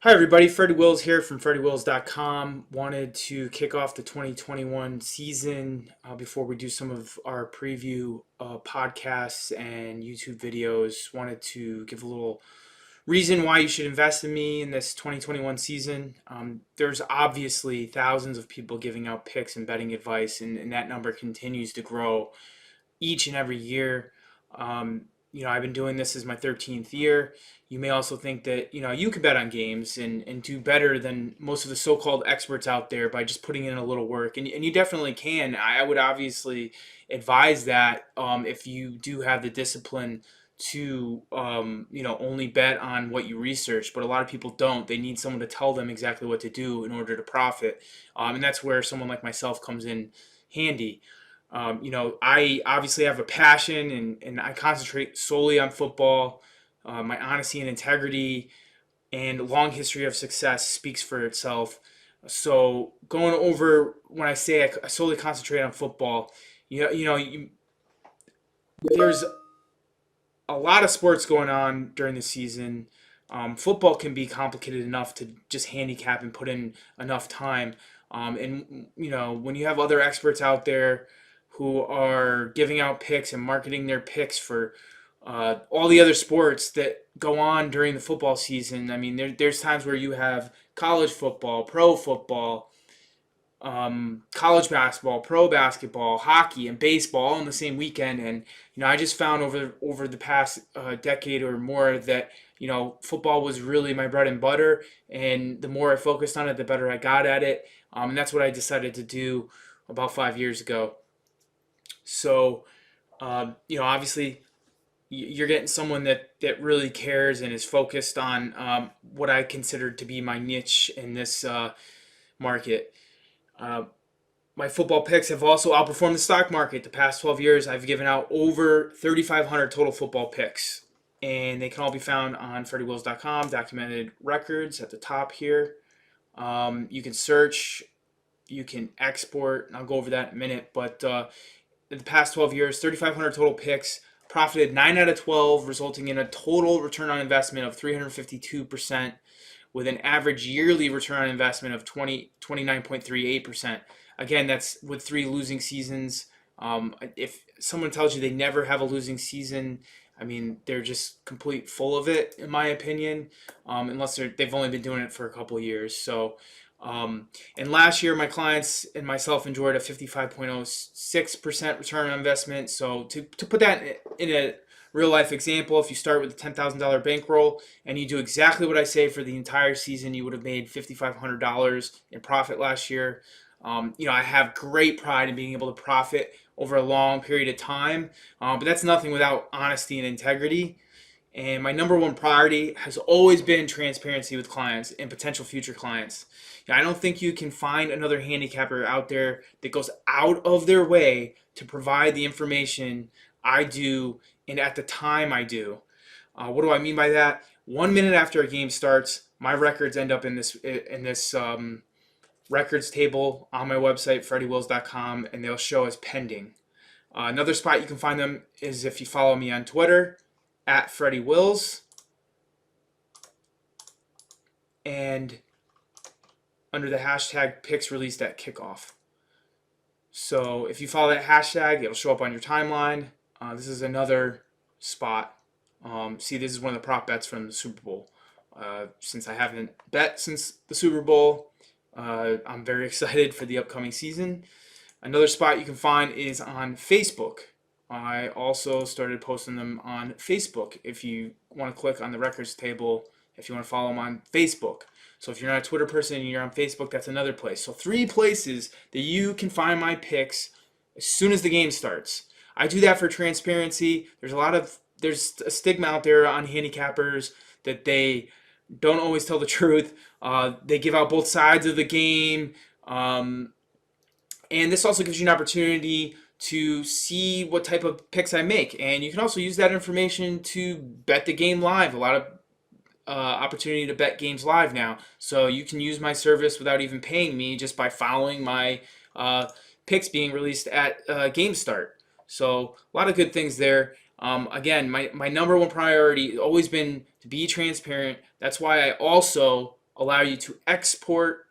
Hi, everybody. Freddy Wills here from FreddyWills.com. Wanted to kick off the 2021 season before we do some of our preview podcasts and YouTube videos. Wanted to give a little reason why you should invest in me in this 2021 season. There's obviously thousands of people giving out picks and betting advice, and that number continues to grow each and every year. I've been doing this as my 13th year. You may also think that, you can bet on games and do better than most of the so-called experts out there by just putting in a little work. And you definitely can. I would obviously advise that if you do have the discipline to, only bet on what you research. But a lot of people don't. They need someone to tell them exactly what to do in order to profit. And that's where someone like myself comes in handy. I obviously have a passion and I concentrate solely on football. My honesty and integrity and long history of success speaks for itself. So going over when I say I solely concentrate on football, there's a lot of sports going on during the season. Football can be complicated enough to just handicap and put in enough time. And when you have other experts out there who are giving out picks and marketing their picks for all the other sports that go on during the football season. I mean, there's times where you have college football, pro football, college basketball, pro basketball, hockey, and baseball all in the same weekend. And I just found over the past decade or more that football was really my bread and butter. And the more I focused on it, the better I got at it. And that's what I decided to do about 5 years ago. So, obviously, you're getting someone that really cares and is focused on what I consider to be my niche in this market. Uh, my football picks have also outperformed the stock market. The past 12 years, I've given out over 3,500 total football picks, and they can all be found on FreddyWills.com, documented records at the top here. You can search, you can export, and I'll go over that in a minute, but in the past 12 years, 3,500 total picks, profited 9 out of 12, resulting in a total return on investment of 352%, with an average yearly return on investment of 29.38%. Again, that's with 3 losing seasons. If someone tells you they never have a losing season, I mean, they're just complete full of it, in my opinion, unless they've only been doing it for a couple of years. So, and last year, my clients and myself enjoyed a 55.06% return on investment. So to put that in a real life example, if you start with a $10,000 bankroll and you do exactly what I say for the entire season, you would have made $5,500 in profit last year. I have great pride in being able to profit over a long period of time, but that's nothing without honesty and integrity. And my number one priority has always been transparency with clients and potential future clients. I don't think you can find another handicapper out there that goes out of their way to provide the information I do and at the time I do. What do I mean by that? 1 minute after a game starts, my records end up in this records table on my website, FreddyWills.com, and they'll show as pending. Another spot you can find them is if you follow me on Twitter at Freddy Wills, and under the hashtag picks released at kickoff. So if you follow that hashtag, it'll show up on your timeline. This is another spot. See, this is one of the prop bets from the Super Bowl. Since I haven't bet since the Super Bowl, I'm very excited for the upcoming season. Another spot you can find is on Facebook. I also started posting them on Facebook. If you want to click on the records table, if you want to follow them on Facebook. So if you're not a Twitter person and you're on Facebook, that's another place. So 3 places that you can find my picks as soon as the game starts. I do that for transparency. There's a stigma out there on handicappers that they don't always tell the truth. They give out both sides of the game. And this also gives you an opportunity to see what type of picks I make. And you can also use that information to bet the game live. A lot of opportunity to bet games live now. So you can use my service without even paying me just by following my picks being released at game start. So a lot of good things there. Again, my number one priority has always been to be transparent. That's why I also allow you to export,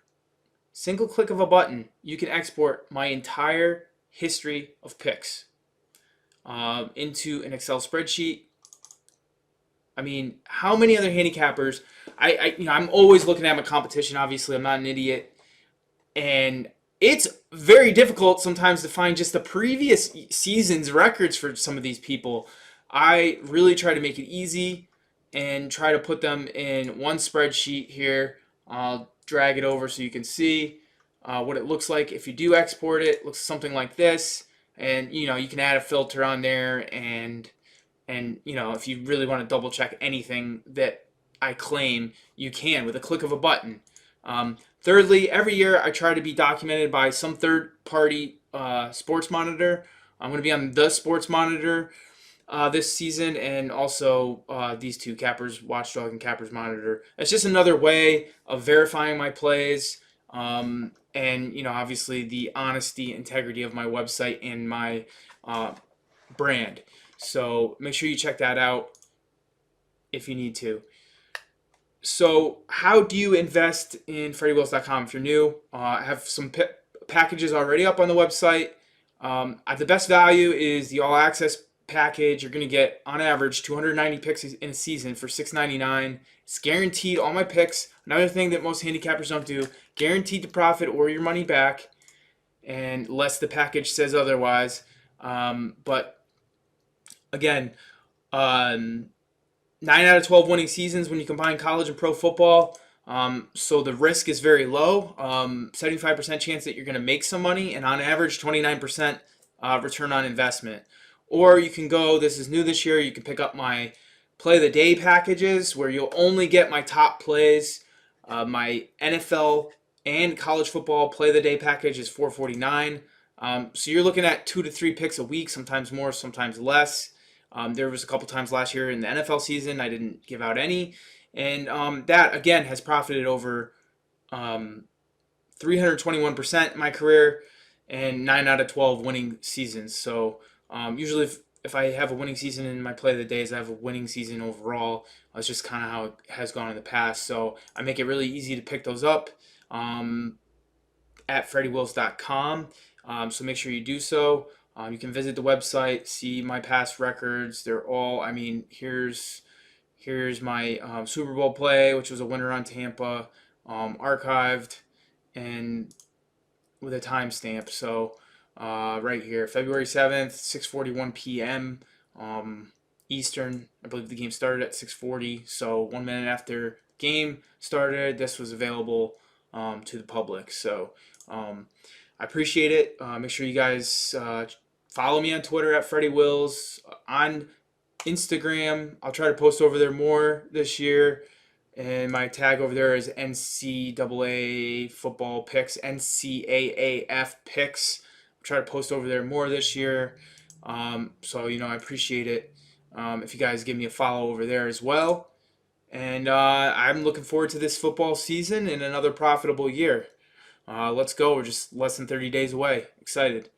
single click of a button, you can export my entire history of picks into an Excel spreadsheet. I mean, how many other handicappers? I'm always looking at my competition. Obviously, I'm not an idiot, and it's very difficult sometimes to find just the previous season's records for some of these people. I really try to make it easy and try to put them in one spreadsheet here. I'll drag it over so you can see what it looks like if you do export it. It looks something like this, and you can add a filter on there, and if you really want to double check anything that I claim, you can with a click of a button. Thirdly, every year I try to be documented by some third-party sports monitor. I'm going to be on the Sports Monitor this season, and also these two, Cappers Watchdog and Cappers Monitor. It's just another way of verifying my plays, and obviously the honesty, integrity of my website and my brand. So make sure you check that out if you need to. So how do you invest in FreddyWills.com if you're new? I have some packages already up on the website. The best value is the All Access package. You're going to get, on average, 290 picks in a season for $6.99. It's guaranteed, all my picks. Another thing that most handicappers don't do, guaranteed to profit or your money back, unless the package says otherwise. But again, 9 out of 12 winning seasons when you combine college and pro football. So the risk is very low. 75% chance that you're going to make some money, and on average, 29% return on investment. Or you can go, this is new this year, you can pick up my Play of the Day packages where you'll only get my top plays. My NFL and college football Play of the Day package is $4.49. So you're looking at 2 to 3 picks a week, sometimes more, sometimes less. There was a couple times last year in the NFL season I didn't give out any. And that, again, has profited over 321% in my career and 9 out of 12 winning seasons. So usually if I have a winning season in my Play of the Days, I have a winning season overall. That's just kind of how it has gone in the past. So I make it really easy to pick those up at FreddyWills.com. So make sure you do so. You can visit the website, see my past records. They're all, here's my Super Bowl play, which was a winner on Tampa, archived and with a timestamp. So right here, February 7th, 6:41 p.m. Eastern. I believe the game started at 6:40. So 1 minute after game started, this was available to the public. So I appreciate it. Make sure you guys follow me on Twitter at Freddy Wills. On Instagram, I'll try to post over there more this year. And my tag over there is NCAA football picks, NCAAF picks. I'll try to post over there more this year. So, I appreciate it if you guys give me a follow over there as well. And I'm looking forward to this football season and another profitable year. Let's go. We're just less than 30 days away. Excited.